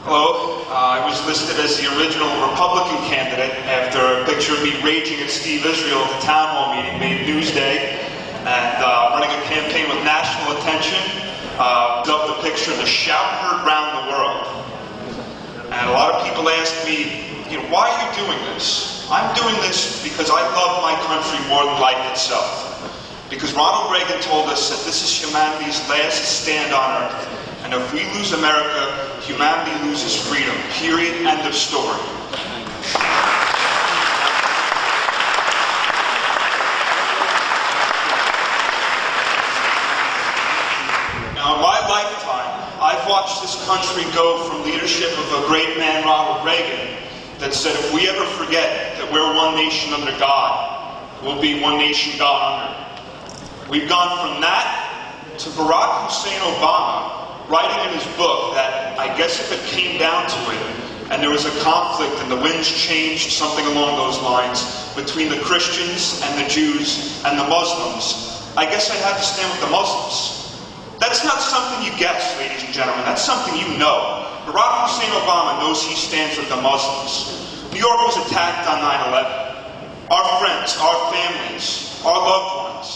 Hello. I was listed as the original Republican candidate after a picture of me raging at Steve Israel at the town hall meeting made Newsday, and running a campaign with national attention. Dubbed the picture the shout heard round the world. And a lot of people ask me, why are you doing this? I'm doing this because I love my country more than life itself. Because Ronald Reagan told us that this is humanity's last stand on Earth. And if we lose America, humanity loses freedom. Period. End of story. Now, in my lifetime, I've watched this country go from leadership of a great man, Ronald Reagan, that said if we ever forget that we're one nation under God, we'll be one nation God under. We've gone from that to Barack Hussein Obama writing in his book that I guess if it came down to it, and there was a conflict and the winds changed, something along those lines, between the Christians and the Jews and the Muslims, I guess I'd have to stand with the Muslims. That's not something you guess, ladies and gentlemen. That's something you know. Barack Hussein Obama knows he stands with the Muslims. New York was attacked on 9/11. Our friends, our families, our loved ones,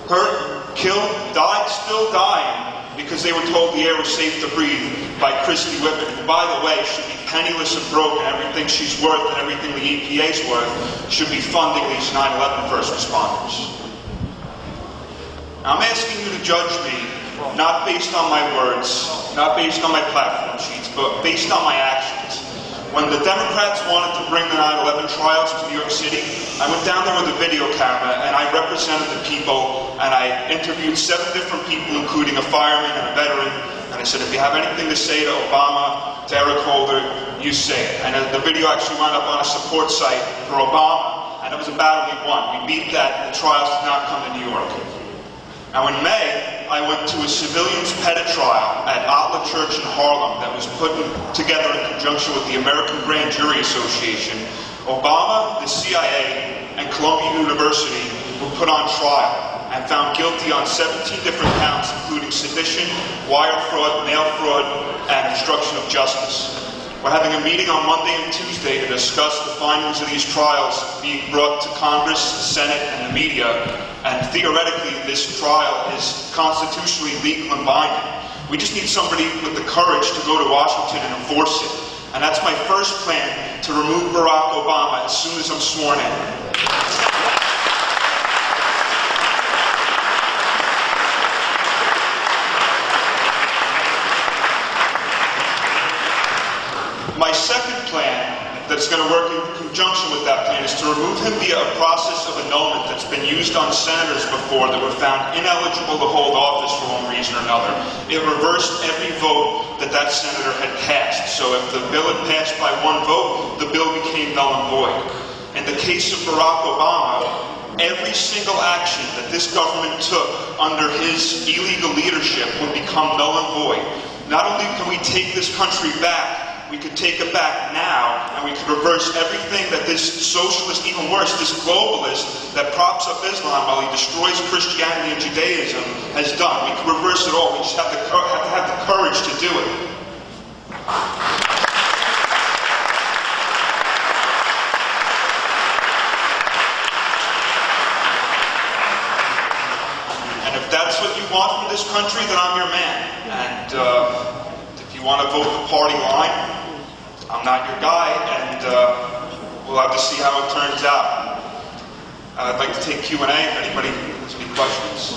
hurt, killed, died, still dying, because they were told the air was safe to breathe by Christy Whitman, who, by the way, should be penniless and broke, and everything she's worth and everything the EPA's worth should be funding these 9/11 first responders. Now, I'm asking you to judge me, not based on my words, not based on my platform sheets, but based on my actions. When the Democrats wanted to bring the 9/11 trials to New York City, I went down there with a video camera and I represented the people, and I interviewed 7 different people, including a fireman and a veteran, and I said, if you have anything to say to Obama, to Eric Holder, you say it. And the video actually wound up on a support site for Obama, and it was a battle we won. We beat that, the trials did not come to New York. Now in May, I went to a civilians pettit trial at Otla Church in Harlem that was put together in conjunction with the American Grand Jury Association. Obama, the CIA, and Columbia University were put on trial and found guilty on 17 different counts, including sedition, wire fraud, mail fraud, and obstruction of justice. We're having a meeting on Monday and Tuesday to discuss the findings of these trials being brought to Congress, the Senate, and the media. And theoretically, this trial is constitutionally legal and binding. We just need somebody with the courage to go to Washington and enforce it. And that's my first plan, to remove Barack Obama as soon as I'm sworn in. My second plan that's going to work in conjunction with that plan is to remove him via a process of annulment that's been used on senators before that were found ineligible to hold office for one reason or another. It reversed every vote that that senator had cast. So if the bill had passed by 1 vote, the bill became null and void. In the case of Barack Obama, every single action that this government took under his illegal leadership would become null and void. Not only can we take this country back, we could take it back now, and we could reverse everything that this socialist, even worse, this globalist that props up Islam while he destroys Christianity and Judaism has done. We could reverse it all. We just have to have the courage to do it. And if that's what you want from this country, then I'm your man. And if you want to vote the party line, I'm not your guy, and we'll have to see how it turns out. I'd like to take Q&A if anybody has any questions.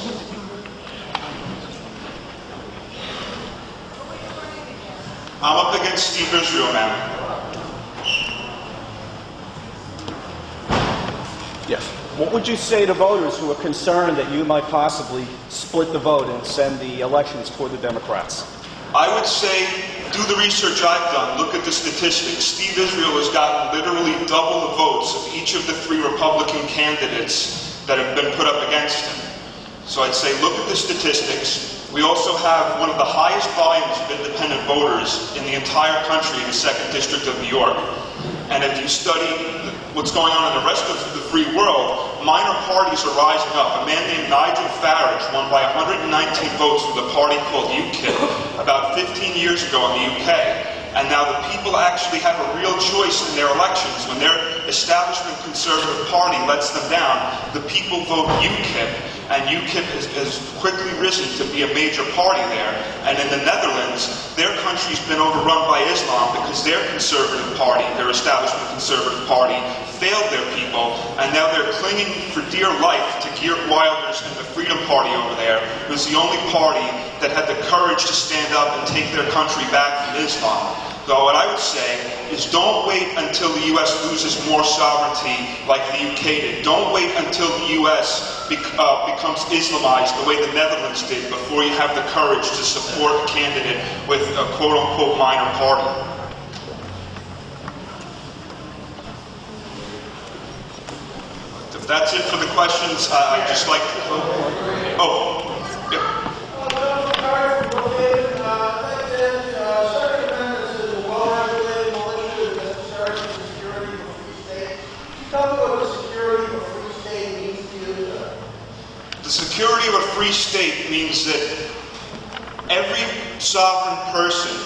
I'm up against Steve Israel, man. Yes. What would you say to voters who are concerned that you might possibly split the vote and send the elections toward the Democrats? I would say, do the research I've done. Look at the statistics. Steve Israel has gotten literally double the votes of each of the 3 Republican candidates that have been put up against him. So I'd say, look at the statistics. We also have one of the highest volumes of independent voters in the entire country in the 2nd District of New York. And if you study what's going on in the rest of the free world, minor parties are rising up. A man named Nigel Farage won by 119 votes with a party called UKIP about 15 years ago in the UK. and now the people actually have a real choice in their elections. When their establishment conservative party lets them down, the people vote UKIP, and UKIP has quickly risen to be a major party there. And in the Netherlands, their country's been overrun by Islam because their conservative party, their establishment conservative party, failed their people, and now they're clinging for dear life to Geert Wilders and the Freedom Party over there, who's the only party that had the courage to stand up and take their country back from Islam. So what I would say is don't wait until the U.S. loses more sovereignty like the UK did. Don't wait until the U.S. becomes Islamized the way the Netherlands did before you have the courage to support a candidate with a quote-unquote minor party. If that's it for the questions, I'd just like to... Oh, yeah. The security of a free state means that every sovereign person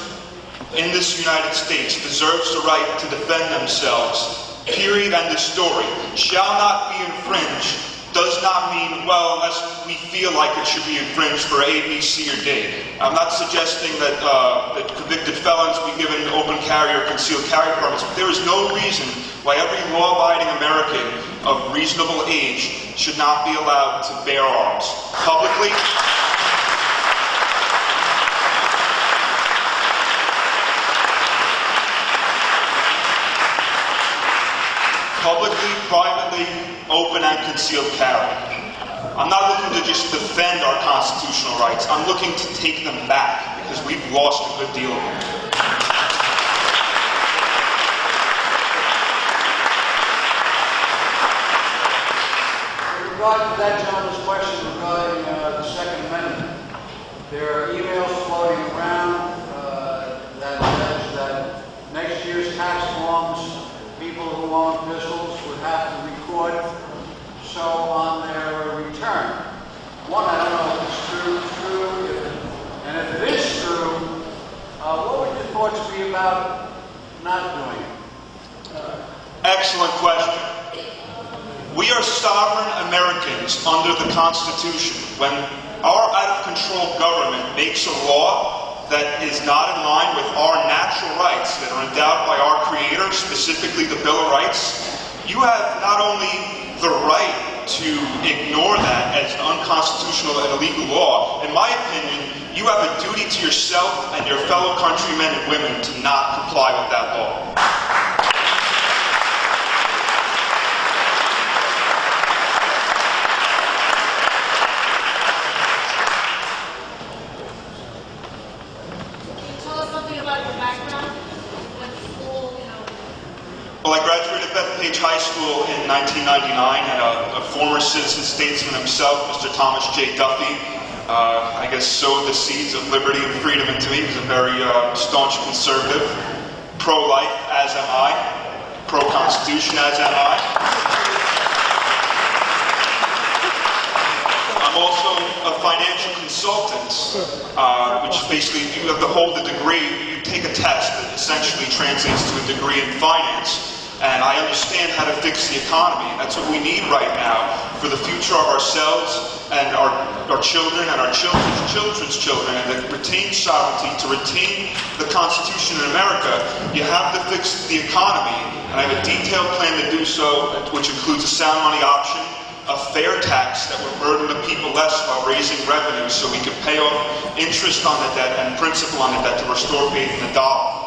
in this United States deserves the right to defend themselves, period, end of story. Shall not be infringed does not mean, well, unless we feel like it should be infringed for A, B, C, or D. I'm not suggesting that, that convicted felons be given open carry or concealed carry permits, but there is no reason why every law-abiding American of reasonable age should not be allowed to bear arms publicly. Publicly, privately, open and concealed carry. I'm not looking to just defend our constitutional rights. I'm looking to take them back because we've lost a good deal of them. In regard to that gentleman's question regarding the Second Amendment, there are emails floating around that says that next year's tax forms, people who own pistols would have to record so on their return. One, I don't know if it's true, and if it is true, what would your thoughts be about not doing it? Excellent question. We are sovereign Americans under the Constitution. When our out-of-control government makes a law that is not in line with our natural rights that are endowed by our Creator, specifically the Bill of Rights, you have not only the right to ignore that as an unconstitutional and illegal law. In my opinion, you have a duty to yourself and your fellow countrymen and women to not comply with that law. Well, I graduated Bethpage High School in 1999, and a former citizen statesman himself, Mr. Thomas J. Duffy, I guess sowed the seeds of liberty and freedom into me. He was a very staunch conservative, pro-life, as am I, pro-Constitution, as am I. I'm also a financial consultant, which basically, you have to hold a degree, you take a test that essentially translates to a degree in finance. And I understand how to fix the economy. That's what we need right now for the future of ourselves and our children and our children's children, and to retain sovereignty, to retain the Constitution in America. You have to fix the economy, and I have a detailed plan to do so, which includes a sound money option, a fair tax that would burden the people less while raising revenue so we can pay off interest on the debt and principal on the debt to restore faith in the dollar.